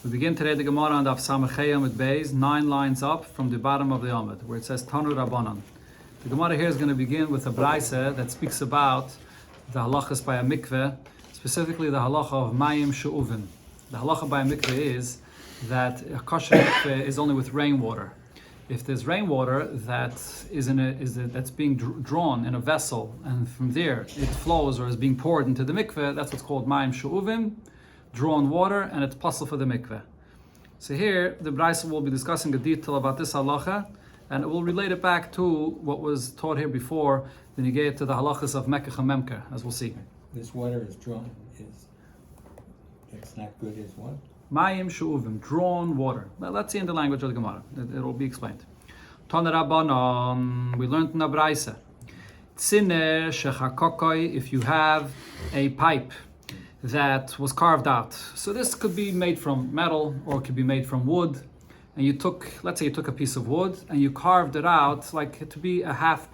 We begin today the Gemara on Daf Samachei Amud Beis, 9 lines up from the bottom of the Amud, where it says Tanu Rabbanan. The Gemara here is going to begin with a Braisa that speaks about the halachas by a mikveh, specifically the halacha of Mayim She'uvim. The halacha by a mikveh is that a kosher mikveh is only with rainwater. If there's rainwater that's being drawn in a vessel, and from there it flows or is being poured into the mikveh, that's what's called Mayim She'uvim, drawn water, and it's possible for the mikveh. So here, the Braisa will be discussing a detail about this halacha, and it will relate it back to what was taught here before, then you get to the halachas of Mekach and Memker, as we'll see. This water is drawn, it's not good as what? Mayim She'uvim, drawn water. Well, let's see in the language of the Gemara. It will be explained. Tana Rabbanan, we learned in the Braisa. Tziner shechakokoi, if you have a pipe that was carved out. So this could be made from metal or it could be made from wood. And let's say you took a piece of wood and you carved it out like to be a half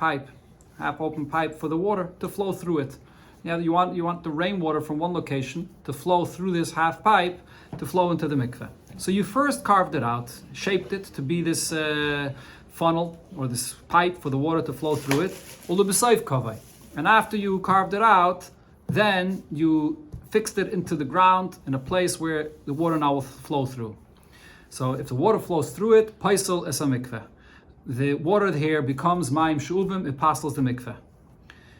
open pipe for the water to flow through it. Yeah, you want the rainwater from one location to flow through this half pipe to flow into the mikveh. So you first carved it out, shaped it to be this funnel or this pipe for the water to flow through it. And after you carved it out, then you fixed it into the ground in a place where the water now will flow through. So if the water flows through it, paisel es a mikveh. The water here becomes mayim she'uvim, it passes the mikveh.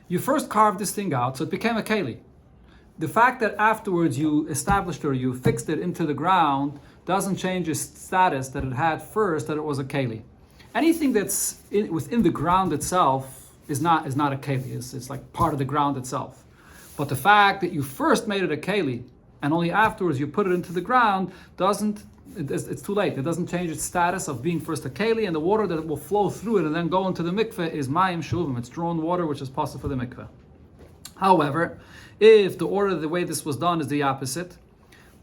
You first carved this thing out, so it became a keli. The fact that afterwards you established or you fixed it into the ground doesn't change its status that it had first, that it was a keli. Anything that's within the ground itself is not a keli. It's like part of the ground itself. But the fact that you first made it a keli and only afterwards you put it into the ground it's too late. It doesn't change its status of being first a keli, and the water that will flow through it and then go into the mikveh is mayim she'uvim. It's drawn water which is possible for the mikveh. However, if the way this was done is the opposite,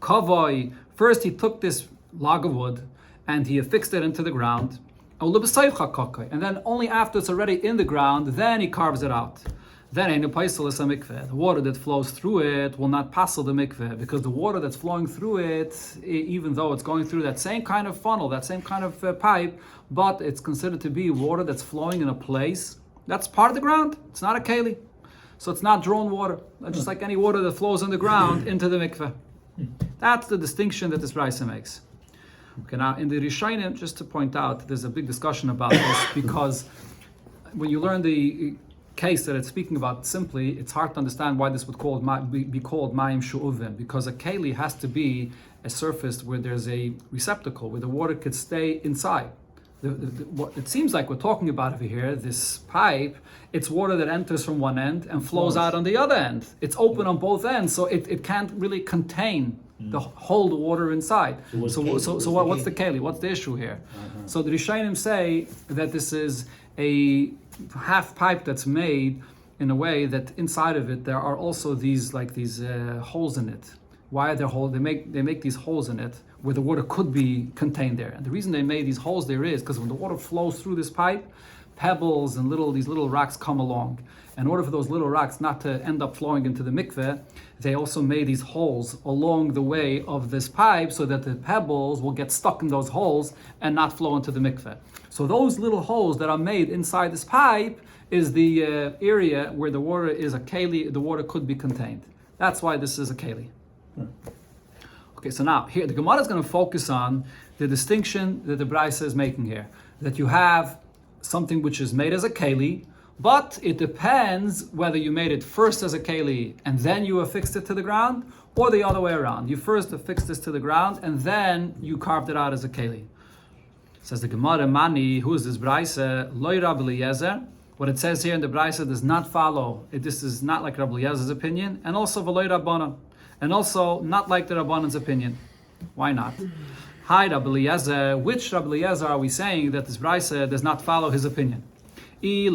kavoi, first he took this log of wood and he affixed it into the ground, and then only after it's already in the ground, then he carves it out. Then the water that flows through it will not passel the mikveh, because the water that's flowing through it, even though it's going through that same kind of funnel, that same kind of pipe, but it's considered to be water that's flowing in a place that's part of the ground. It's not a keli, so it's not drawn water, just like any water that flows in the ground into the mikveh. That's the distinction that this Braisa makes. Okay, now in the Rishonim, just to point out, there's a big discussion about this, because when you learn the case that it's speaking about simply, it's hard to understand why this would be called Mayim She'uvim, because a keli has to be a surface where there's a receptacle where the water could stay inside. What it seems like we're talking about over here, this pipe, it's water that enters from one end and flows out on the other end. It's open on both ends, so it can't really contain hold the water inside. So what's the keli? What's the issue here? So the Rishonim say that this is a half pipe that's made in a way that inside of it there are also these holes in it. Why are there holes? They make these holes in it where the water could be contained there. And the reason they made these holes there is because when the water flows through this pipe, pebbles and these little rocks come along. In order for those little rocks not to end up flowing into the mikveh, they also made these holes along the way of this pipe so that the pebbles will get stuck in those holes and not flow into the mikveh. So those little holes that are made inside this pipe is the area where the water is a keli, the water could be contained. That's why this is a keli. Okay, so now here the Gemara is going to focus on the distinction that the Braisa is making here. That you have something which is made as a keli, but it depends whether you made it first as a keli and then you affixed it to the ground, or the other way around. You first affixed this to the ground and then you carved it out as a keli. Says the Gemara, Mani, who is this Braisa? Loi Rabbi Eliezer. What it says here in the Braisa does not follow. This is not like Rabbi Eliezer's opinion, and also V'loi Rabbanan, and also not like the Rabbanan's opinion. Why not? Hi, Rabbi Eliezer. Which Rabbi Eliezer are we saying that this Braisa does not follow his opinion? If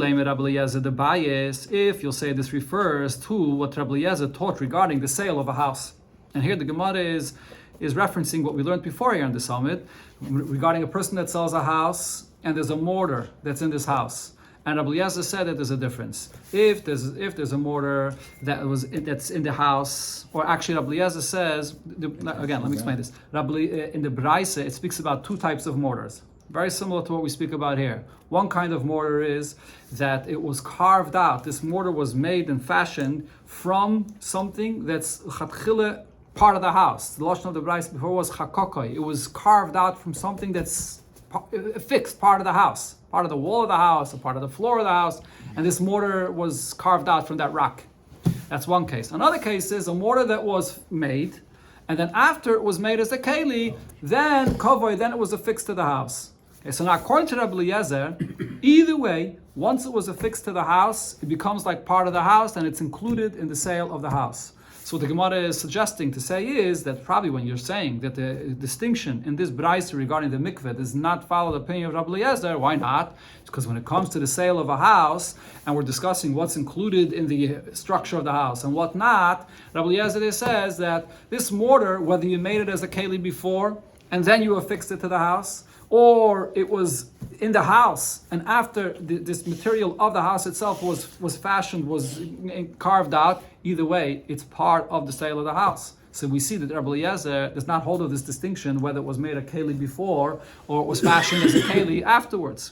you'll say this refers to what Rabbi Eliezer taught regarding the sale of a house. And here the Gemara is referencing what we learned before here in the summit regarding a person that sells a house and there's a mortar that's in this house. And Rabbi Eliezer said that there's a difference. If there's a mortar that's in the house, or actually Rabbi Eliezer says, again, let me explain this. In the Braise, it speaks about two types of mortars. Very similar to what we speak about here. One kind of mortar is that it was carved out. This mortar was made and fashioned from something that's chatchile, part of the house. The lashon of the Braise before was chakokoi. It was carved out from something that's a fixed part of the house, part of the wall of the house, a part of the floor of the house, and this mortar was carved out from that rock. That's one case. Another case is a mortar that was made, and then after it was made as a keli, then it was affixed to the house. Okay, so now according to Rabbi Eliezer, either way, once it was affixed to the house, it becomes like part of the house, and it's included in the sale of the house. So what the Gemara is suggesting to say is that probably when you're saying that the distinction in this Braise regarding the mikveh does not follow the opinion of Rabbi Eliezer, why not? It's because when it comes to the sale of a house, and we're discussing what's included in the structure of the house and what not, Rabbi Eliezer says that this mortar, whether you made it as a keli before and then you affixed it to the house, or it was in the house, and after this material of the house itself was fashioned, was carved out, either way, it's part of the sale of the house. So we see that Rabbi Eliezer does not hold of this distinction whether it was made a keli before or it was fashioned as a keli afterwards.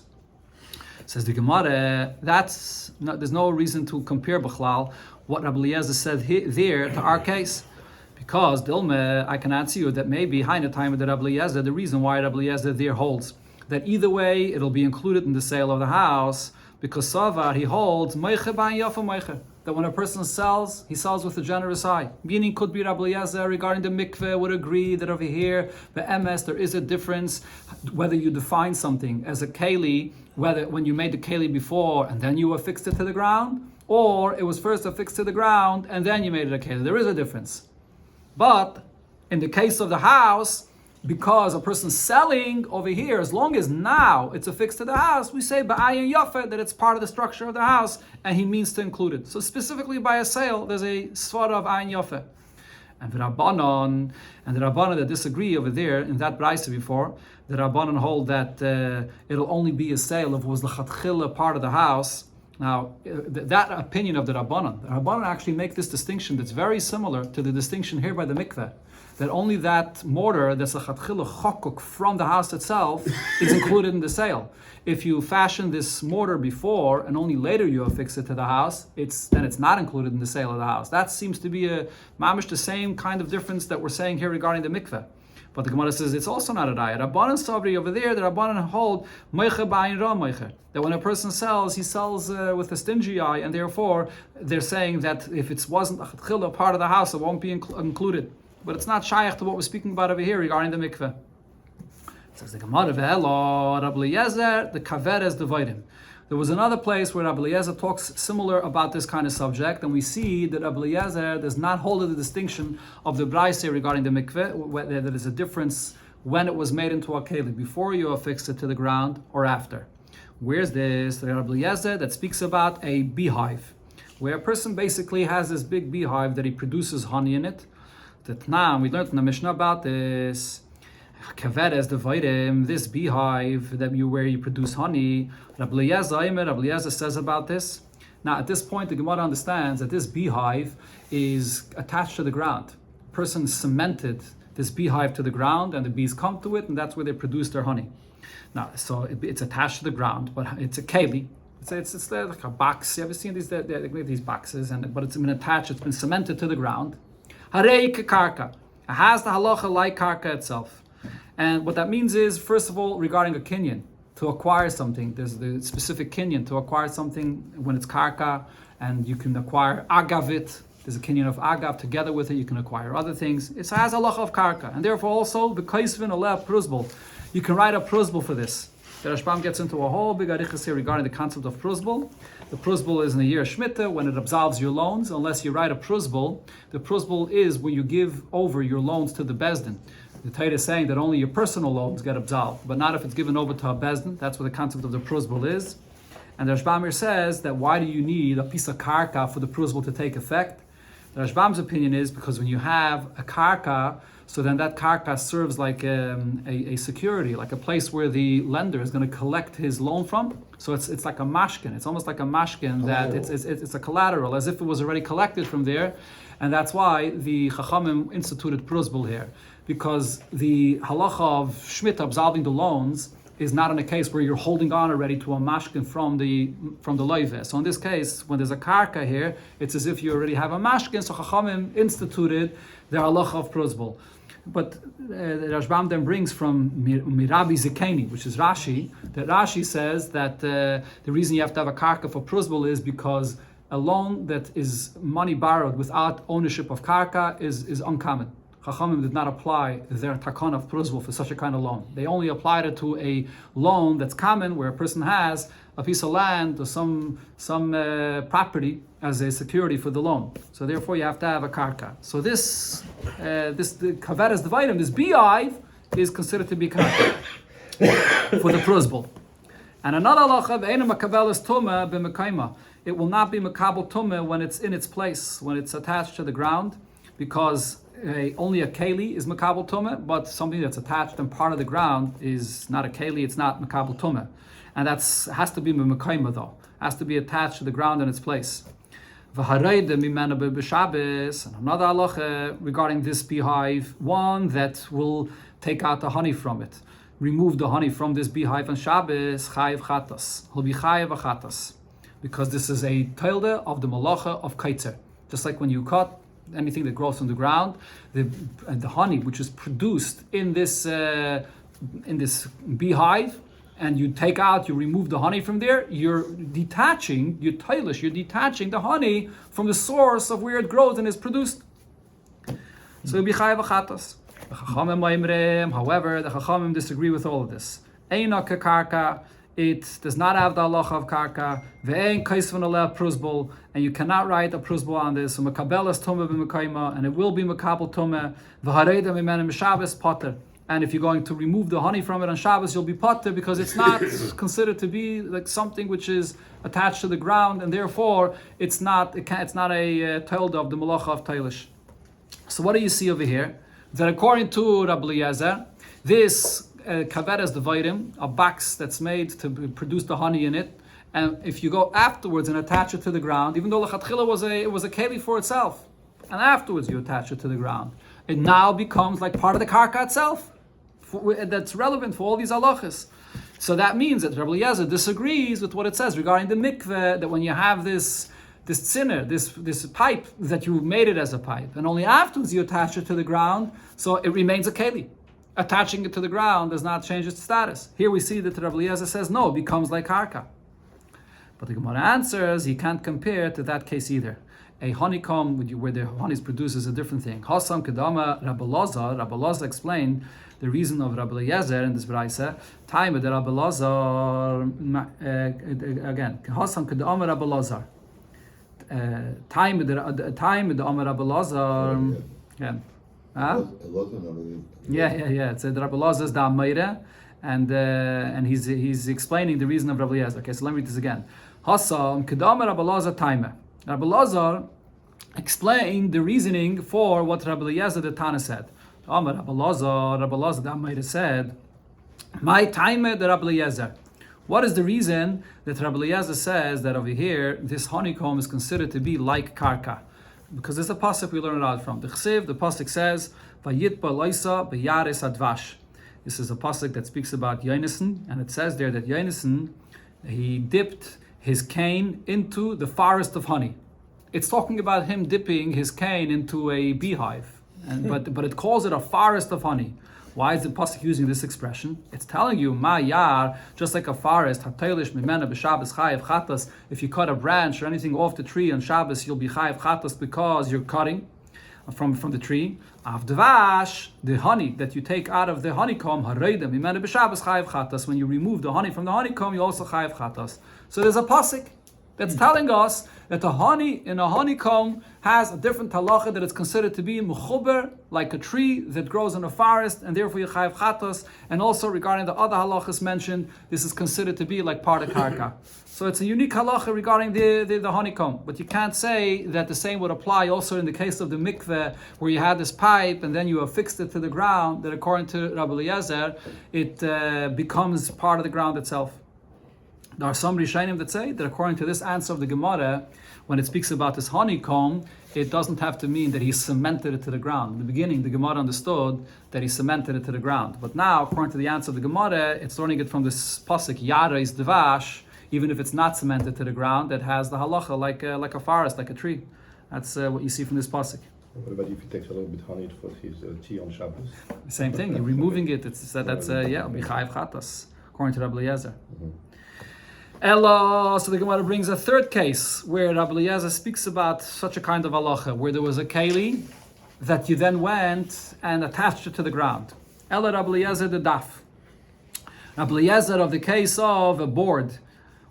Says the Gemara, there's no reason to compare B'chlal what Rabbi Eliezer said there to our case. Because Dilma, I can answer you that maybe behind the time of the Rabbi Eliezer, the reason why Rabbi Eliezer there holds that either way it'll be included in the sale of the house, because Savar, he holds that when a person sells, he sells with a generous eye. Meaning could be Rabbi Eliezer regarding the mikveh would agree that over here, the MS, there is a difference whether you define something as a keli, whether when you made the keli before and then you affixed it to the ground, or it was first affixed to the ground and then you made it a keli. There is a difference. But in the case of the house, because a person's selling over here, as long as now it's affixed to the house, we say ba'ayin yafeh, that it's part of the structure of the house, and he means to include it. So specifically by a sale, there's a svara of ayin yafeh. And the Rabbanon that disagree over there in that Braise before, the Rabbanon hold that it'll only be a sale if it was l'chatchila part of the house. Now, that opinion of the Rabbanon actually make this distinction that's very similar to the distinction here by the mikveh, that only that mortar that's a chatchila chokuk from the house itself is included in the sale. If you fashion this mortar before and only later you affix it to the house, then it's not included in the sale of the house. That seems to be a mamish the same kind of difference that we're saying here regarding the mikveh. But the Gemara says it's also not a raya. Rabbanan Sabri over there, the Rabbanan hold moiche ba'ayin ra moiche, that when a person sells, he sells with a stingy eye, and therefore they're saying that if it wasn't a chatchila part of the house, it won't be included. But it's not shaykh to what we're speaking about over here regarding the mikveh. Says the Gemara, ve'elo Rabbi Eliezer, the kaveres divided. There was another place where Rabbi Eliezer talks similar about this kind of subject, and we see that Rabbi Eliezer does not hold the distinction of the Braise regarding the mikveh, whether there is a difference when it was made into a keli, before you affixed it to the ground or after. Where's this? The Rabbi Eliezer that speaks about a beehive, where a person basically has this big beehive that he produces honey in it. That now we learned in the Mishnah about this. Kaveres dividem, this beehive where you produce honey. Rabbi Eliezer says about this. Now at this point the Gemara understands that this beehive is attached to the ground. A person cemented this beehive to the ground and the bees come to it and that's where they produce their honey. Now so it's attached to the ground, but it's a keli. It's like a box. You ever seen these boxes? But it's been attached, it's been cemented to the ground. Harei karka. It has the halacha like karka itself. And what that means is, first of all, regarding a kinyan, to acquire something, there's the specific kinyan to acquire something when it's karka, and you can acquire agavit. There's a kinyan of agav. Together with it, you can acquire other things. It has halacha of karka, and therefore also the kaisvin aleh pruzbul. You can write a pruzbul for this. The Rashbam gets into a whole big arichas here regarding the concept of pruzbul. The pruzbul is in the year Shemitah when it absolves your loans. Unless you write a pruzbul, the pruzbul is when you give over your loans to the bezdin. The Torah is saying that only your personal loans get absolved, but not if it's given over to a bezdin. That's what the concept of the pruzbul is. And the Rashbam says that why do you need a piece of karka for the pruzbul to take effect? The Rashbam's opinion is because when you have a karka, So then that karka serves like a security, like a place where the lender is going to collect his loan from. So it's like a mashkin. It's almost like a mashkin that it's a collateral, as if it was already collected from there. And that's why the Chachamim instituted prusbul here, because the halacha of Shemitah absolving the loans is not in a case where you're holding on already to a mashkin from the loive. So in this case, when there's a karka here, it's as if you already have a mashkin. So Chachamim instituted the halacha of prusbul. But Rashbam then brings from Mirabi Zikeni, which is Rashi, that Rashi says that the reason you have to have a karka for prusbul is because a loan that is money borrowed without ownership of karka is uncommon. Chachamim did not apply their takon of prusbul for such a kind of loan. They only applied it to a loan that's common, where a person has a piece of land or some property as a security for the loan. So therefore, you have to have a karka. So the kaveres dividem, this bi'av, is considered to be karka for the prusbul. And another halacha, ve'ena makabelas tumah b'mekayma. It will not be makabel tumah when it's in its place, when it's attached to the ground, because only a keli is makabel tumah, but something that's attached and part of the ground is not a keli, it's not makabel tumah. And has to be b'mekayma though, has to be attached to the ground in its place. V'hareide mimena b'shabes, and another halacha regarding this beehive, one that will take out the honey from it, remove the honey from this beehive on Shabbos, chayiv chatas. He'll be chayiv chatas, because this is a tilde of the malacha of kaitzer. Just like when you cut anything that grows on the ground, the honey which is produced in this beehive, and you remove the honey from there, you're detaching the honey from the source of where it grows and is produced. So it'll be chayav chatas. However, the Chachamim disagree with all of this. Eina karka, it does not have the halacha of karka. Ve'ein kaisvan aleh prusbul, and you cannot write a prusbul on this. So mekabelas tumah b'mekayma, and it will be mekabel tumah. V'hareida mimenu m'Shabbos potter. And if you're going to remove the honey from it on Shabbos, you'll be potter, because it's not considered to be like something which is attached to the ground, and therefore it's not a tilde of the malacha of tailish. So what do you see over here? That according to Rabbi Eliezer, this kaveres devarim, a box that's made to produce the honey in it, and if you go afterwards and attach it to the ground, even though lechatchila it was a keli for itself, and afterwards you attach it to the ground, it now becomes like part of the karka itself. That's relevant for all these halachas. So that means that Rabbi Eliezer disagrees with what it says regarding the mikveh, that when you have this tzinner, this pipe, that you made it as a pipe, and only afterwards you attach it to the ground, so it remains a keli. Attaching it to the ground does not change its status. Here we see that Rabbi Eliezer says no, it becomes like karka. But the Gemara answers, he can't compare to that case either. A honeycomb where the honey is produced is a different thing. Hassam Kedama Rabbi Elazar explained the reason of Rabbi Eliezer in this brayse. Time the Rabbi Elazar again. Hassam Kedama Rabbi Elazar. Time the Amar Rabbi Elazar. Yeah. It's Rabbi Elazar's da Amayre, and he's explaining the reason of Rabbi Eliezer. Okay, so let me read this again. Hassam Kedama Rabbi Elazar time. Rabbi Elazar explained the reasoning for what Rabbi Eliezer the Tana said. Rabbi Elazar that might have said, my time the Rabbi Eliezer. What is the reason that Rabbi Eliezer says that over here this honeycomb is considered to be like karka? Because there's a pasuk we learn it out from. The pasuk says, Vayitba loisa beyaris advash. This is a pasuk that speaks about Yonasan, and it says there that Yonasan, he dipped his cane into the forest of honey. It's talking about him dipping his cane into a beehive, but it calls it a forest of honey. Why is the pasuk using this expression? It's telling you, ma yar, just like a forest, hataylish mimena b'Shabbos chayev chatas. If you cut a branch or anything off the tree on Shabbos, you'll be chayev chatas because you're cutting from the tree. Avdvash, the honey that you take out of the honeycomb, harayda mimena b'Shabbos chayev chatas. When you remove the honey from the honeycomb, you also chayev chatas. So there's a pasuk that's telling us that the honey in a honeycomb has a different halacha, that it's considered to be mechuber, like a tree that grows in a forest, and therefore you chayav chatos. And also regarding the other halachas mentioned, this is considered to be like part of karka. So it's a unique halacha regarding the honeycomb. But you can't say that the same would apply also in the case of the mikveh, where you had this pipe and then you affixed it to the ground, that according to Rabbi Eliezer, it becomes part of the ground itself. There are some Rishonim that say that according to this answer of the Gemara, when it speaks about this honeycomb, it doesn't have to mean that he cemented it to the ground. In the beginning, the Gemara understood that he cemented it to the ground. But now, according to the answer of the Gemara, it's learning it from this pasuk, Yara is Devash, even if it's not cemented to the ground, that has the halacha like a forest, like a tree. That's what you see from this pasuk. What about if he takes a little bit honey for his tea on Shabbos? Same thing. You're removing it. That's bichayev chatas, according to Rabbi Eliezer. Ella, so the Gemara brings a third case where Rabbi Eliezer speaks about such a kind of halacha, where there was a keli that you then went and attached it to the ground. Ella Rabbi Eliezer the daf. Rabbi Eliezer of the case of a board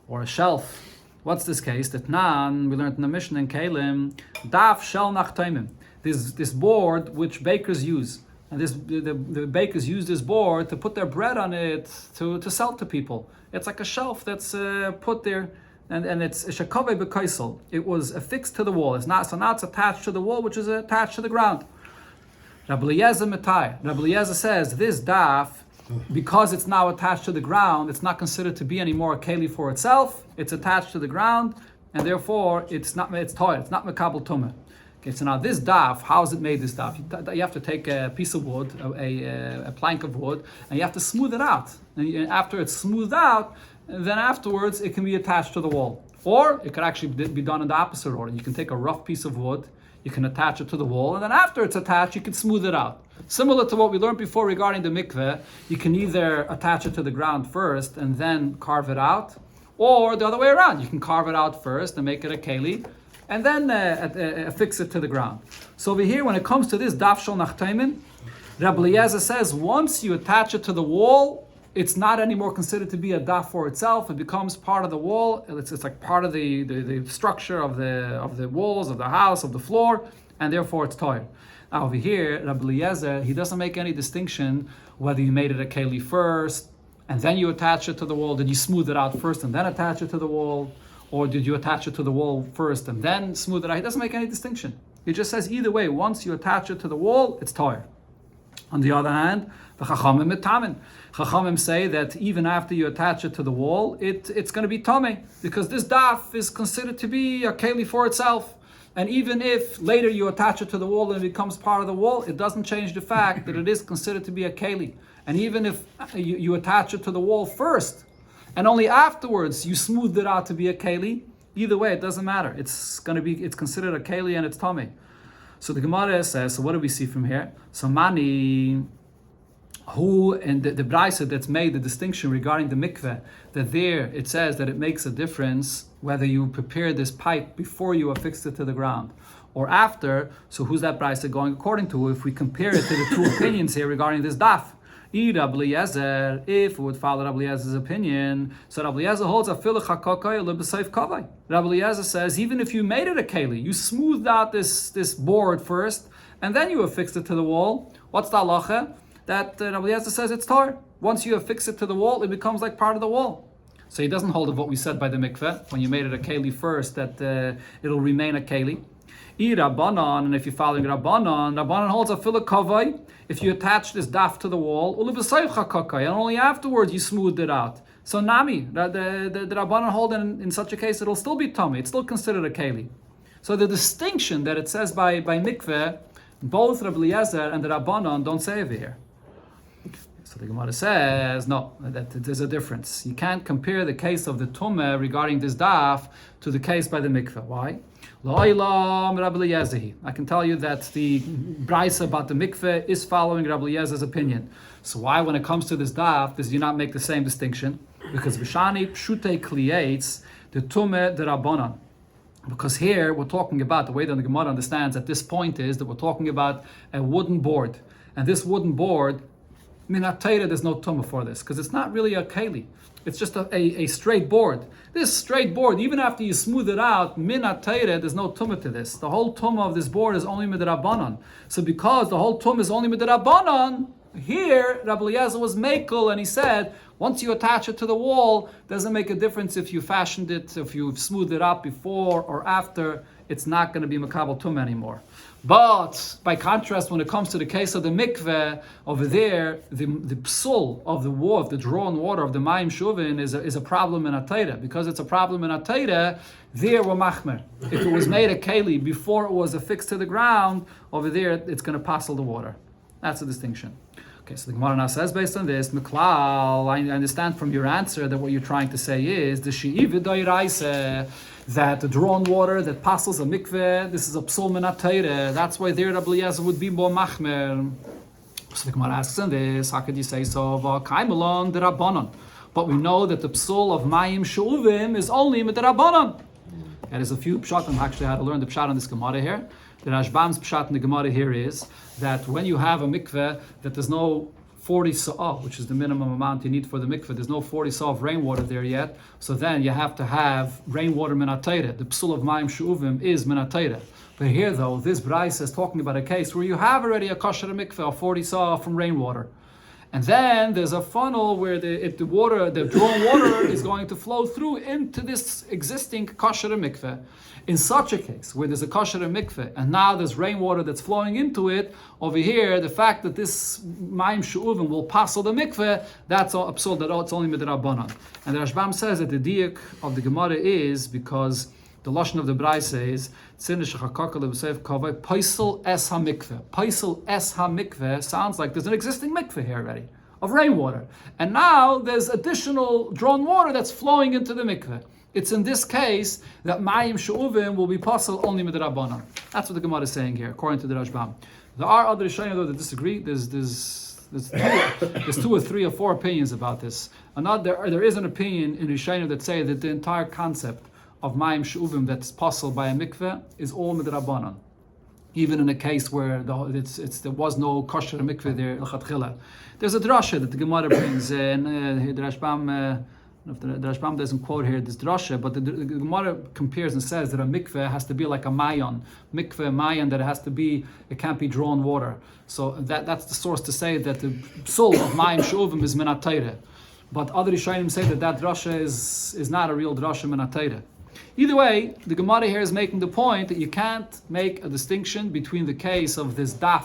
or a shelf. What's this case? That nan, we learned in the Mishnah in Kalim, daf shel nachtaimim. This board which bakers use. And the bakers use this board to put their bread on it to sell to people. It's like a shelf that's put there, and it's shakove b'kaisel. It was affixed to the wall. It's not, so now it's attached to the wall, which is attached to the ground. Rabbi Eliezer metai. Rabbi Eliezer says this daf, because it's now attached to the ground, it's not considered to be anymore a keli for itself. It's attached to the ground, and therefore it's toy. It's not mekabel tumah. Okay, so now this daf, how is it made, this daf? You have to take a piece of wood, a plank of wood, and you have to smooth it out. And after it's smoothed out, then afterwards it can be attached to the wall. Or it could actually be done in the opposite order. You can take a rough piece of wood, you can attach it to the wall, and then after it's attached, you can smooth it out. Similar to what we learned before regarding the mikveh, you can either attach it to the ground first and then carve it out, or the other way around. You can carve it out first and make it a keli, and then affix it to the ground. So over here, when it comes to this daf shel nachtaimin, Rabbi Eliezer says once you attach it to the wall, it's not anymore considered to be a daf for itself. It becomes part of the wall. It's like part of the structure of the walls of the house, of the floor, and therefore it's toyer. Now over here, Rabbi Eliezer, he doesn't make any distinction whether you made it a keli first and then you attach it to the wall. Did you smooth it out first and then attach it to the wall? Or did you attach it to the wall first and then smooth it out? He doesn't make any distinction. He just says either way, once you attach it to the wall, it's toyer. On the other hand, the Chachamim mitamin. Chachamim say that even after you attach it to the wall, it's going to be tameh, because this daf is considered to be a keli for itself. And even if later you attach it to the wall and it becomes part of the wall, it doesn't change the fact that it is considered to be a keli. And even if you attach it to the wall first, and only afterwards you smoothed it out to be a keli, either way it doesn't matter. It's considered a keli and it's tameh. So the Gemara says, so what do we see from here? So mani, who and the brayso that's made the distinction regarding the mikveh, that there it says that it makes a difference whether you prepare this pipe before you affix it to the ground or after. So who's that brayso going according to? If we compare it to the two opinions here regarding this daf, Rabbi Eliezer, if we would follow Rabbi Eliezer's opinion, so Rabbi Eliezer holds a filah chakakay lebesayf kavay. Rabbi Eliezer says even if you made it a keli, you smoothed out this board first, and then you affixed it to the wall. What's the halacha? That Rabbi Eliezer says it's tar. Once you affix it to the wall, it becomes like part of the wall. So he doesn't hold of what we said by the mikveh when you made it a keli first, that it'll remain a keli. Rabbanan, and if you're following Rabbanan holds a filah kavay. If you attach this daf to the wall, and only afterwards you smoothed it out. So nami, the Rabbanan hold in such a case, it'll still be tummy. It's still considered a keli. So the distinction that it says by mikveh, both Rabbi Eliezer and the Rabbanan don't say over here. So the Gemara says, no, that there's a difference. You can't compare the case of the tumah regarding this daf to the case by the mikveh. Why? I can tell you that the brayso about the mikveh is following Rabbi Eliezer's opinion. So why, when it comes to this daf, does you not make the same distinction? Because Vishani Pshute creates the tumah the Rabbanan. Because here we're talking about, the way that the Gemara understands at this point is that we're talking about a wooden board. And this wooden board, minatayra, there's no tumah for this, because it's not really a keli. It's just a straight board. This straight board, even after you smooth it out, minatayra, there's no tumah to this. The whole tumah of this board is only midrabanan. So because the whole tumah is only midrabanan, here Rabbi Eliezer was makel, and he said, once you attach it to the wall, doesn't make a difference if you fashioned it, if you've smoothed it up before or after, it's not going to be makabel tumah anymore. But by contrast, when it comes to the case of the mikveh, over there, the psul of the wall, of the drawn water of the mayim shuvin is a problem in Atayra. Because it's a problem in Atayra, there we're machmer. If it was made a keli before it was affixed to the ground, over there it's going to passel the water. That's the distinction. Okay, so the Gemara now says, based on this, Meklal, I understand from your answer that what you're trying to say is the she'iv doiraisa, that the drawn water that passes a mikveh, this is a psul min atayre. That's why there Rabbi Eliezer would be more machmer. So the Gemara asks on this, how could you say so? V'kaimelon derabanan. But we know that the psul of mayim she'uvim is only mit derabanan. There's a few pshatim. Actually, I had to learn the pshat on this Gemara here. The Rashbam's pshat in the Gemara here is that when you have a mikveh, that there's no 40 sa'ah, which is the minimum amount you need for the mikveh. There's no 40 sa'ah of rainwater there yet. So then you have to have rainwater min atayre. The psul of mayim she'uvim is min atayre. But here though, this Bryce is talking about a case where you have already a kosher mikveh of 40 sa'ah from rainwater. And then there's a funnel where the drawn water is going to flow through into this existing kosher mikveh. In such a case, where there's a kosher mikveh, and now there's rainwater that's flowing into it, over here, the fact that this mayim she'uvim will passel the mikveh, that's all absurd, that it's only midrabanan. And the Rashbam says that the diak of the Gemara is because the lashon of the Braisa is paisel es hamikveh. Paisel es hamikveh sounds like there's an existing mikveh here already of rainwater, and now there's additional drawn water that's flowing into the mikveh. It's in this case that mayim she'uvim will be pasul only midrabanan. That's what the Gemara is saying here, according to the Rashbam. There are other Rishonim though that disagree. There's two or three or four opinions about this. There is an opinion in Rishonim that say that the entire concept of mayim she'uvim that's pasul by a mikveh is all midrabanan, even in a case where there was no kosher mikveh there l'chatchila. There's a drasha that the Gemara brings, and the Rashbam. The Rashbam doesn't quote here this drasha, but the Gemara compares and says that a mikveh has to be like a mayan. Mikveh, mayan, that it can't be drawn water. So that's the source to say that the psul of mayim she'uvim is min atayre. But other Rishonim say that drasha is not a real drasha min atayre. Either way, the Gemara here is making the point that you can't make a distinction between the case of this daf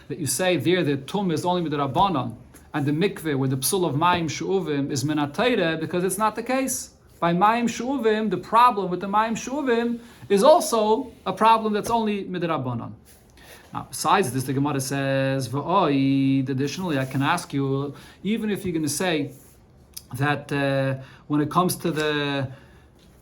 that you say there the tum is only with the rabbanon, and the mikveh where the psul of mayim she'uvim is min atayre, because it's not the case. By mayim she'uvim, the problem with the mayim she'uvim is also a problem that's only midrabanan. Now, besides this, the Gemara says, v'oi, additionally, I can ask you, even if you're going to say that when it comes to the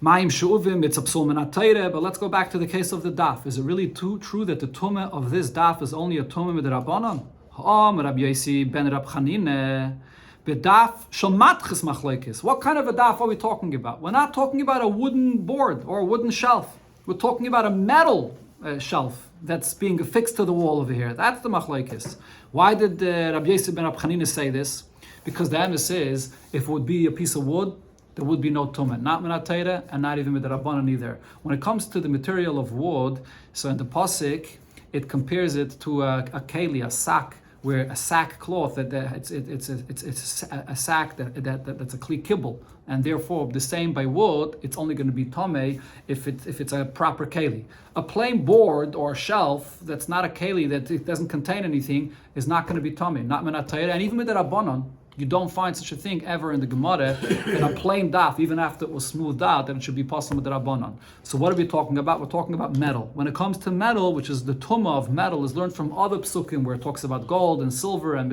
mayim she'uvim, it's a psul min atayre, but let's go back to the case of the daf. Is it really true that the tumah of this daf is only a tumah midrabanan? Rabbi Yosi ben Rab Chanine, bedaf shel matchis machlokes. What kind of a daf are we talking about? We're not talking about a wooden board or a wooden shelf. We're talking about a metal shelf that's being affixed to the wall over here. That's the machlokes. Why did Rabbi Yosi ben Rab Chanine say this? Because the emes is, if it would be a piece of wood, there would be no tumah, not min atayre and not even midrabanan either. When it comes to the material of wood, so in the pasuk, it compares it to a keli, a sack, where a sack cloth it's a sack that's a kli kibbul, and therefore the same by wood, it's only going to be tamei if it's a proper keli. A plain board or a shelf that's not a keli, that it doesn't contain anything, is not going to be tamei, not min atayre, and even with the rabbanon. You don't find such a thing ever in the Gemara in a plain daf, even after it was smoothed out, that it should be possible with the Rabbanon. So what are we talking about? We're talking about metal. When it comes to metal, which is the tumah of metal, is learned from other psukim where it talks about gold and silver and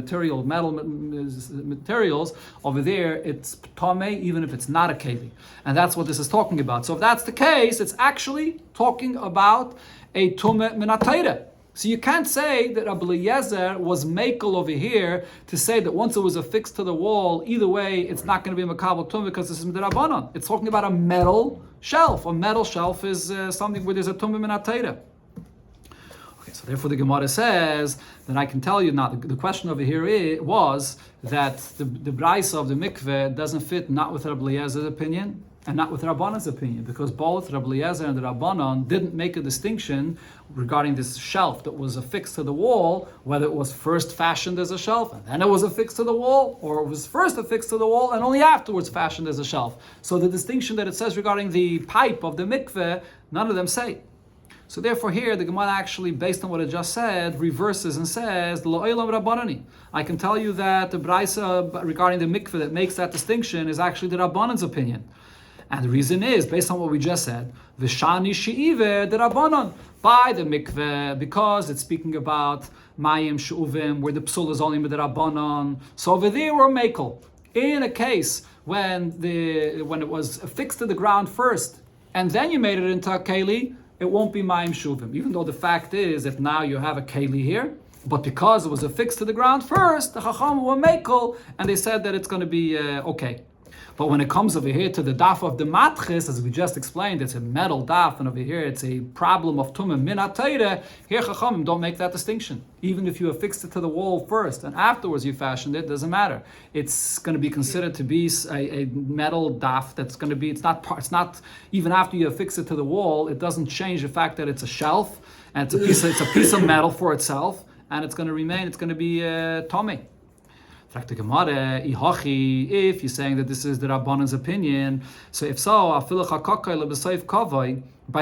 metal materials. Over there, it's tamei, even if it's not a keli. And that's what this is talking about. So if that's the case, it's actually talking about a tumah min atayre. So you can't say that Rabbi Eliezer was makel over here to say that once it was affixed to the wall, either way, it's not going to be a makabel tumah because this is midrabanan. It's talking about a metal shelf. A metal shelf is something where there's a tumah min atayre. Okay, So therefore the Gemara says that I can tell you now, the question over here was that the Braisa of the mikveh doesn't fit not with Rabbi Eliezer's opinion and not with Rabbanan's opinion, because both Rabbi Eliezer and the Rabbanan didn't make a distinction regarding this shelf that was affixed to the wall, whether it was first fashioned as a shelf and then it was affixed to the wall, or it was first affixed to the wall and only afterwards fashioned as a shelf. So the distinction that it says regarding the pipe of the mikveh, none of them say. So therefore here, the Gemara actually, based on what it just said, reverses and says, Lo'elam Rabbanani. I can tell you that the Braisa regarding the mikveh that makes that distinction is actually the Rabbanan's opinion. And the reason is, based on what we just said, V'shani she'iver the Rabbanon, by the mikveh, because it's speaking about Mayim She'uvim, where the psul is only with the Rabbanon. So over there we're makel. In a case when it was affixed to the ground first, and then you made it into a keli, it won't be Mayim She'uvim. Even though the fact is that now you have a keli here, but because it was affixed to the ground first, the Chacham were makel, and they said that it's going to be okay. But when it comes over here to the daf of the matchis, as we just explained, it's a metal daf, and over here it's a problem of tumah min ha-Torah. Here Chachamim don't make that distinction. Even if you affixed it to the wall first and afterwards you fashioned it, doesn't matter. It's going to be considered to be a metal daf that's going to be. It's not even after you affix it to the wall. It doesn't change the fact that it's a shelf and it's a piece of metal for itself, and it's going to remain. It's going to be tomei. If you're saying that this is the Rabbanan's opinion, so if so, by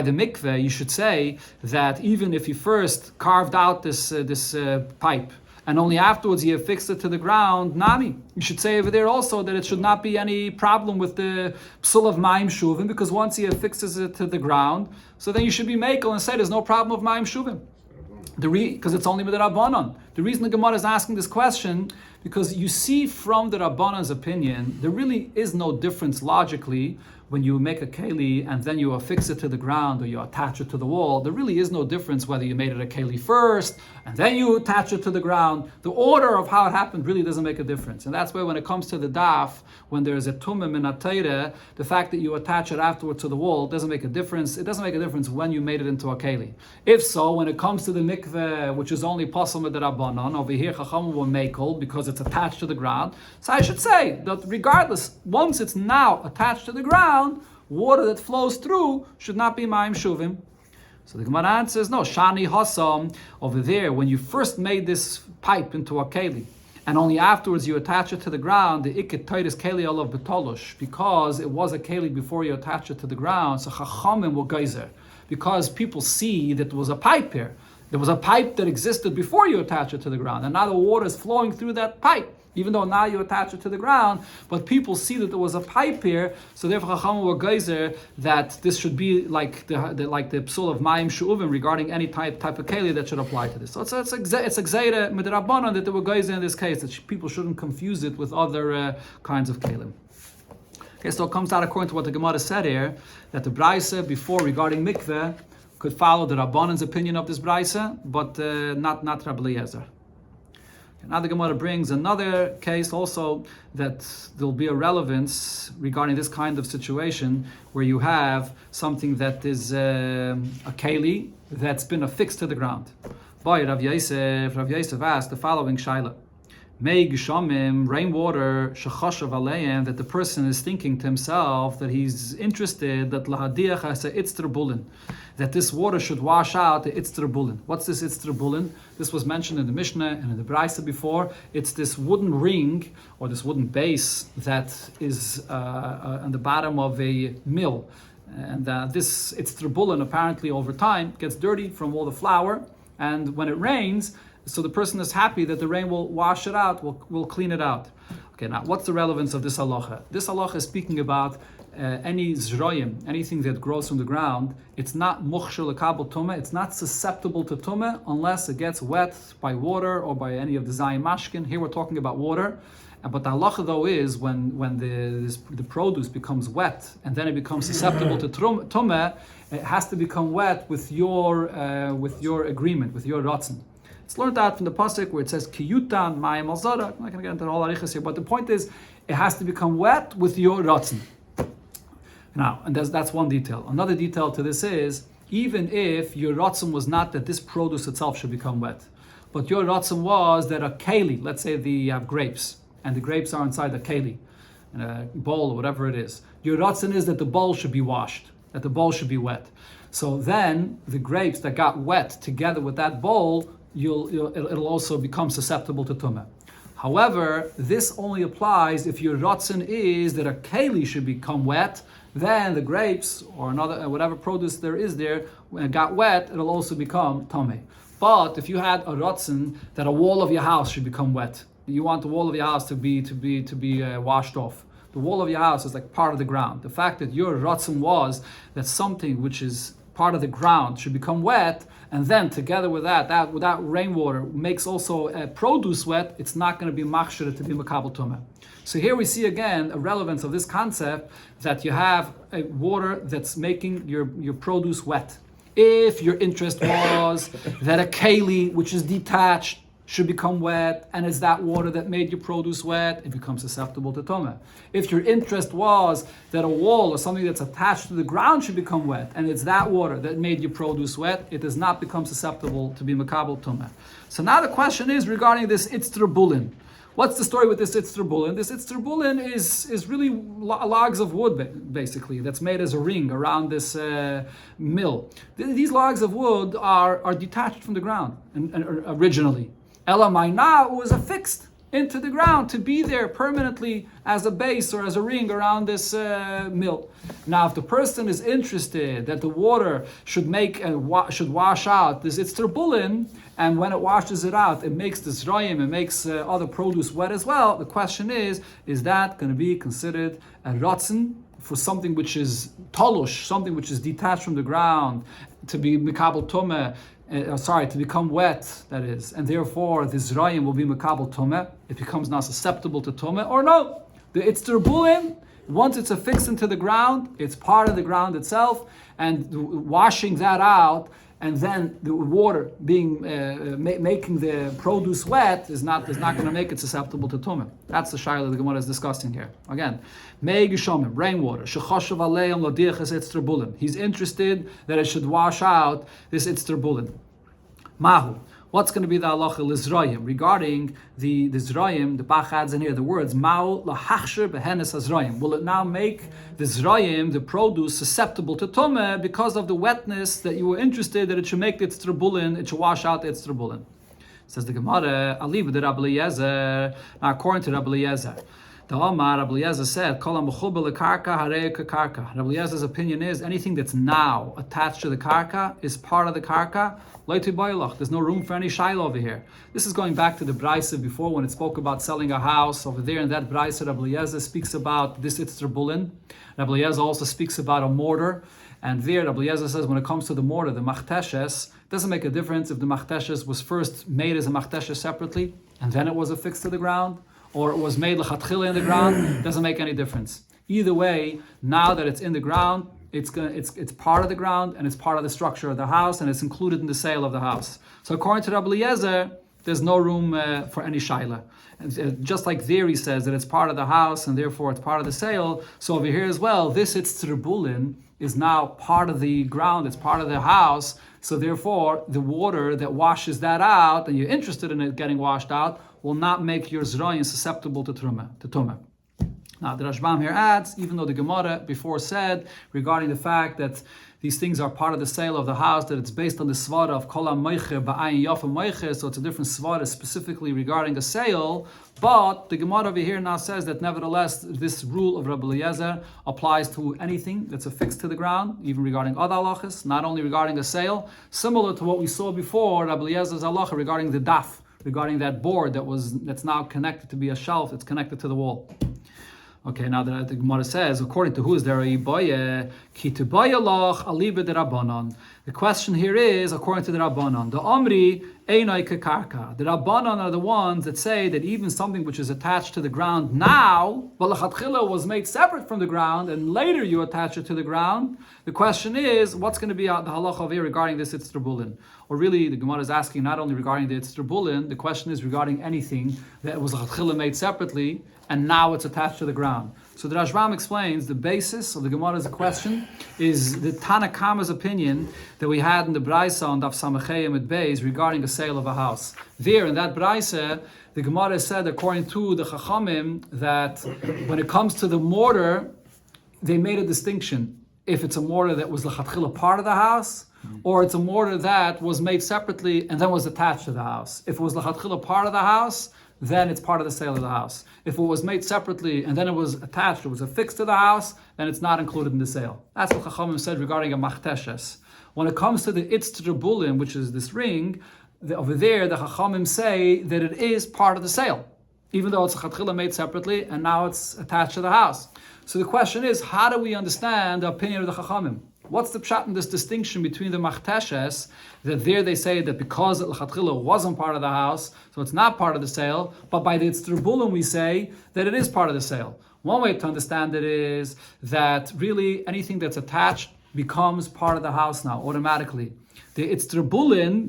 the mikveh, you should say that even if you first carved out this pipe and only afterwards you affixed it to the ground, nami. You should say over there also that it should not be any problem with the psul of Mayim Shuvim, because once he affixes it to the ground, so then you should be makel and say there's no problem of Mayim Shuvim. Because it's only with the Rabbanon. The reason the Gemara is asking this question, because you see from the Rabbanan's opinion, there really is no difference logically when you make a keli and then you affix it to the ground or you attach it to the wall. There really is no difference whether you made it a keli first and then you attach it to the ground. The order of how it happened really doesn't make a difference. And that's why when it comes to the daf, when there's a tumah min ha-Torah, the fact that you attach it afterward to the wall doesn't make a difference. It doesn't make a difference when you made it into a keli. If so, when it comes to the mikveh, which is only possible with the Rabbanon, over here Chacham will makel because it's attached to the ground. So I should say that regardless, once it's now attached to the ground, water that flows through should not be Mayim Shuvim. So the Gemara answers, no, Shani Hassam, over there, when you first made this pipe into a keli, and only afterwards you attach it to the ground, the Ikket Toiris Keli Olav Betolush, because it was a keli before you attach it to the ground, so Chachamim will geyser, because people see that there was a pipe here. There was a pipe that existed before you attach it to the ground, and now the water is flowing through that pipe. Even though now you attach it to the ground, but people see that there was a pipe here, so therefore Chachamim were geyser that this should be like the psul of Mayim She'uvim regarding any type of keli that should apply to this. So it's a gzeira midrabanan that they were geyser in this case, that people shouldn't confuse it with other kinds of kelim. Okay, so it comes out according to what the Gemara said here, that the Braisa before regarding mikveh could follow the Rabbanan's opinion of this Braisa, but not Rabbi Eliezer. Now the Gemara brings another case also that there'll be a relevance regarding this kind of situation where you have something that is a keli that's been affixed to the ground. Boy, Rav Yosef asked the following shaila. Mei gishamim, rainwater, shechashav aleim, that the person is thinking to himself that he's interested that lahadiach has a itzter bulin, that this water should wash out the itzter bulin. What's this itzter bulin? This was mentioned in the Mishnah and in the Braisa before. It's this wooden ring or this wooden base that is on the bottom of a mill, and this itzter bulin apparently over time gets dirty from all the flour, and when it rains, so the person is happy that the rain will wash it out, will clean it out. Okay, now what's the relevance of this halacha? This halacha is speaking about any zroyim, anything that grows from the ground. It's not mukhshel lekabel tumah. It's not susceptible to tumah unless it gets wet by water or by any of the zayim mashkin. Here we're talking about water. But the halacha though is when the produce becomes wet and then it becomes susceptible to tumah, it has to become wet with your agreement, with your ratzon. It's learned out from the pasuk where it says kiyutan mayim al zara. I'm not going to get into all arichas here, but the point is it has to become wet with your ratzon. Now, and that's one detail. Another detail to this is even if your ratzon was not that this produce itself should become wet, but your ratzon was that a keli, let's say you have grapes, and the grapes are inside a keli, in a bowl or whatever it is. Your ratzon is that the bowl should be washed, that the bowl should be wet. So then the grapes that got wet together with that bowl, it'll also become susceptible to tumah. However, this only applies if your ratzon is that a keli should become wet. Then the grapes or another whatever produce there is there, when it got wet, it'll also become tameh. But if you had a ratzon that a wall of your house should become wet, you want the wall of your house to be washed off. The wall of your house is like part of the ground. The fact that your ratzon was that something which is part of the ground should become wet, and then together with that rainwater makes also produce wet, it's not going to be machshir to be makabel tumah. So here we see again a relevance of this concept that you have a water that's making your produce wet. If your interest was that a keli, which is detached, should become wet, and it's that water that made your produce wet, it becomes susceptible to tumah. If your interest was that a wall or something that's attached to the ground should become wet, and it's that water that made your produce wet, it does not become susceptible to be makabel tumah. So now the question is regarding this itzter bulin. What's the story with this itzter bulin? This itzter bulin is really logs of wood, basically, that's made as a ring around this mill. These logs of wood are detached from the ground originally. Elamai now was affixed into the ground to be there permanently as a base or as a ring around this mill. Now, if the person is interested that the water should wash out this itzter bulin, and when it washes it out, it makes the zrayim, it makes other produce wet as well. The question is that going to be considered a ratzon for something which is tolush, something which is detached from the ground, to be mikabel tumah? To become wet, that is, and therefore the zrayim will be makabel tumah. It becomes now susceptible to tumah, or no? The itzter bulin, once it's affixed into the ground, it's part of the ground itself, and washing that out, and then the water being making the produce wet is not going to make it susceptible to tumah. That's the shayla the Gemara is discussing here. Again, mei gishomim, rainwater. Shechoshav aleim lodiachas itzter bulin. He's interested that it should wash out this itzter bulin. Mahu. What's going to be the halacha l'zrayim regarding the zrayim? The Bach adds in here the words ma'u lahachshir behenes hazrayim. Will it now make the zrayim, the produce, susceptible to tumah because of the wetness that you were interested that it should make the itzter bulin, it should wash out the itzter bulin? Says the Gemara, aliv de Rabbi Eliezer. Now, according to Rabbi Eliezer, the Omar Rabbi Eliezer said, "Kol ha'mechubel lekarka harei kakarka." Rabbi Eliezer's opinion is anything that's now attached to the karka is part of the karka. There's no room for any shaila over here. This is going back to the Braisa before when it spoke about selling a house. Over there in that Braisa, Rabbi Eliezer speaks about this itzter bulin. Rabbi Eliezer also speaks about a mortar. And there, Rabbi Eliezer says when it comes to the mortar, the machteshes, doesn't make a difference if the machteshes was first made as a machteshes separately and then it was affixed to the ground, or it was made lechatchila in the ground. Doesn't make any difference. Either way, now that it's in the ground, it's part of the ground and it's part of the structure of the house and it's included in the sale of the house. So according to Rabbi Eliezer, there's no room for any shaila. And just like there he says that it's part of the house and therefore it's part of the sale, so over here as well, this itzter bulin is now part of the ground, it's part of the house, so therefore the water that washes that out and you're interested in it getting washed out will not make your zrayim susceptible to tumah. Now, the Rashbam here adds, even though the Gemara before said regarding the fact that these things are part of the sale of the house, that it's based on the svara of kol ha-moicher ba'ayin yafa moicher, so it's a different svara specifically regarding a sale, but the Gemara over here now says that nevertheless, this rule of Rabbi Eliezer applies to anything that's affixed to the ground, even regarding other halachas, not only regarding a sale, similar to what we saw before, Rabbi Eliezer's halacha regarding the daf, regarding that board that's now connected to be a shelf, it's connected to the wall. Okay, now the Gemara says, according to who is there a boye, ki tibaya loch aliba de Rabbanon. The question here is, according to the Rabbanon, the Omri einai kakarka. The Rabbanon are the ones that say that even something which is attached to the ground now, but lechatchila was made separate from the ground, and later you attach it to the ground. The question is, what's going to be the halacha over here regarding this itzter bulin? Or really, the Gemara is asking not only regarding the itzter bulin, the question is regarding anything that was lechatchila made separately, and now it's attached to the ground. So the Rashbam explains the basis of the Gemara's question is the Tanakama's opinion that we had in the Braisa on Daf Samachayim at Beis regarding the sale of a house. There in that Braisa, the Gemara said, according to the Chachamim, that when it comes to the mortar, they made a distinction. If it's a mortar that was l'chatchila part of the house, or it's a mortar that was made separately and then was attached to the house. If it was l'chatchila part of the house, then it's part of the sale of the house. If it was made separately and then it was attached, it was affixed to the house, then it's not included in the sale. That's what Chachamim said regarding a machteshes. When it comes to the itztrabulin, which is this ring, over there the Chachamim say that it is part of the sale, even though it's a chatchila made separately and now it's attached to the house. So the question is, how do we understand the opinion of the Chachamim? What's the pshat in this distinction between the machteshes, that there they say that because the chatchila wasn't part of the house, so it's not part of the sale, but by the itztrabulin we say that it is part of the sale. One way to understand it is that really anything that's attached becomes part of the house now, automatically. The itztrabulin,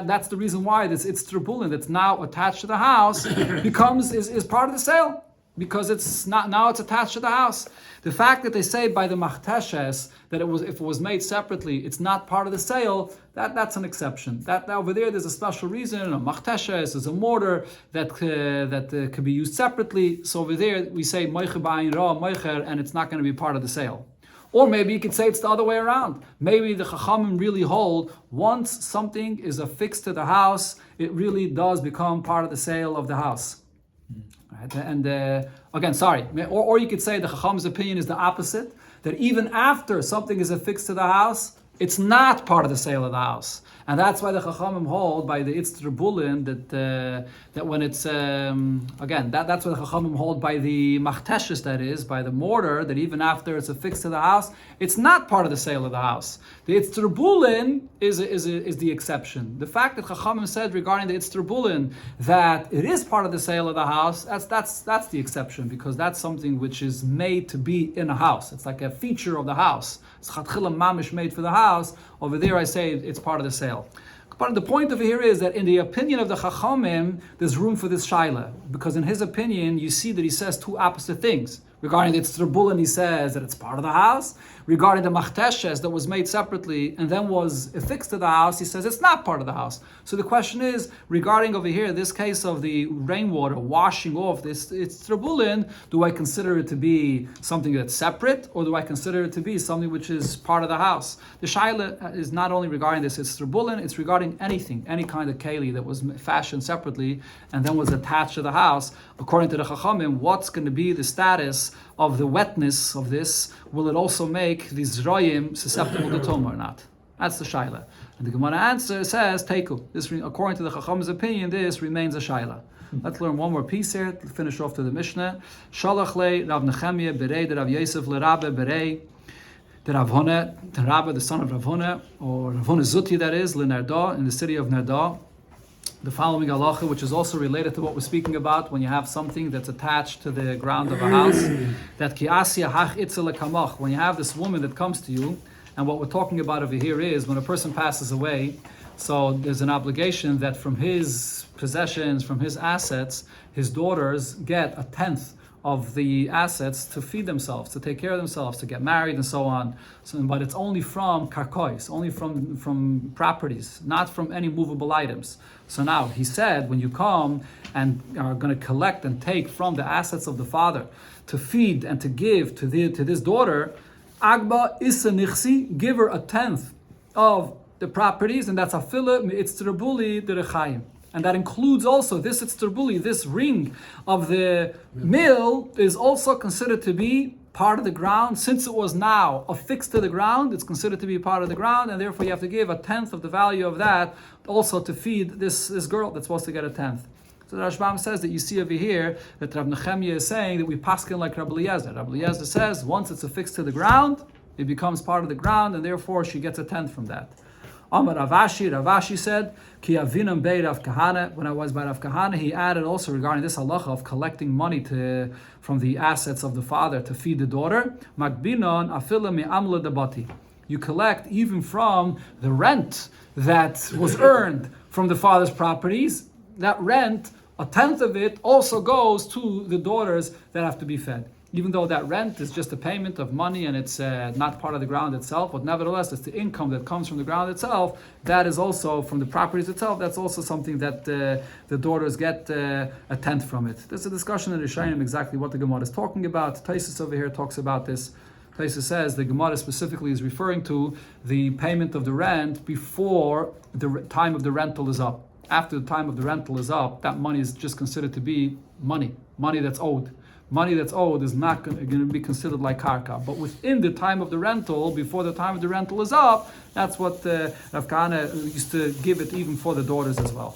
that's the reason why this itztrabulin that's now attached to the house is part of the sale, because it's not now it's attached to the house. The fact that they say by the machteshes that if it was made separately, it's not part of the sale, that's an exception. That over there's a special reason. A machteshes is a mortar that can be used separately. So over there we say moicher ba'ayin ra moicher, and it's not going to be part of the sale. Or maybe you could say it's the other way around. Maybe the Chachamim really hold once something is affixed to the house, it really does become part of the sale of the house. Right? And or you could say the Chacham's opinion is the opposite, that even after something is affixed to the house, it's not part of the sale of the house. And that's why the Chachamim hold by the itztrabulin that when it's that's what the Chachamim hold by the machteshes, that is by the mortar, that even after it's affixed to the house, it's not part of the sale of the house. The itztrabulin is the exception. The fact that Chachamim said regarding the itztrabulin that it is part of the sale of the house, that's the exception, because that's something which is made to be in a house. It's like a feature of the house. It's chatchila mamish made for the house. Over there I say it's part of the sale. But the point over here is that in the opinion of the Chachamim, there's room for this shaila, because in his opinion, you see that he says two opposite things. Regarding the itztrabulin, he says that it's part of the house. Regarding the machteshes that was made separately and then was affixed to the house, he says it's not part of the house. So the question is, regarding over here, this case of the rainwater washing off this itztrabulin, do I consider it to be something that's separate, or do I consider it to be something which is part of the house? The shaila is not only regarding this itztrabulin, it's regarding anything, any kind of keli that was fashioned separately and then was attached to the house. According to the Chachamim, what's going to be the status of the wetness of this? Will it also make these zroyim susceptible to tumah or not? That's the shaila. And the Gemara answer says, Teiku. This, according to the Chacham's opinion, this remains a shaila. Let's learn one more piece here to finish off to the Mishnah. Shalach le Rav Nechemia berei de Rav Yosef le Rabbe berei de Rav Huna, the Rabbe, the son of Rav Huna, or Rav Huna Zuti, that is, le Nerda, in the city of Nerda. The following halacha, which is also related to what we're speaking about when you have something that's attached to the ground of a house, that ki asya hach itzel kamach, when you have this woman that comes to you, and what we're talking about over here is when a person passes away, so there's an obligation that from his possessions, from his assets, his daughters get 1/10 of the assets to feed themselves, to take care of themselves, to get married and so on. So, but it's only from karkois, only from properties, not from any movable items. So now, he said, when you come and are going to collect and take from the assets of the father to feed and to give to this daughter, Agba Issa Nichsi, give her 1/10 of the properties, and that's Afila Mi'itztrabuli Derechayim. And that includes also this itztrabuli, this ring of the mill is also considered to be part of the ground. Since it was now affixed to the ground, it's considered to be part of the ground, and therefore you have to give 1/10 of the value of that also to feed this girl that's supposed to get 1/10. So the Rashbam says that you see over here that Rav Nechemia is saying that we paskin like Rabbi Eliezer. Rabbi Eliezer says once it's affixed to the ground, it becomes part of the ground, and therefore she gets 1/10 from that. Amar Ravashi said, Ki avinam bei Rav Kahana. When I was by Rav Kahana, he added also regarding this halacha of collecting money from the assets of the father to feed the daughter. Makbinon afila mi'amla dabati. You collect even from the rent that was earned from the father's properties. That rent, 1/10 of it, also goes to the daughters that have to be fed. even though that rent is just a payment of money and it's not part of the ground itself, but nevertheless it's the income that comes from the ground itself, that is also from the properties itself, that's also something that the daughters get a tenth from it. There's a discussion in Rishonim exactly what the Gemara is talking about. Taisus over here talks about this. Taisus says the Gemara specifically is referring to the payment of the rent before the time of the rental is up. After the time of the rental is up, that money is just considered to be money that's owed. Money that's owed is not going to be considered like karka. But within the time of the rental, before the time of the rental is up, that's what Rav Kahana used to give it even for the daughters as well.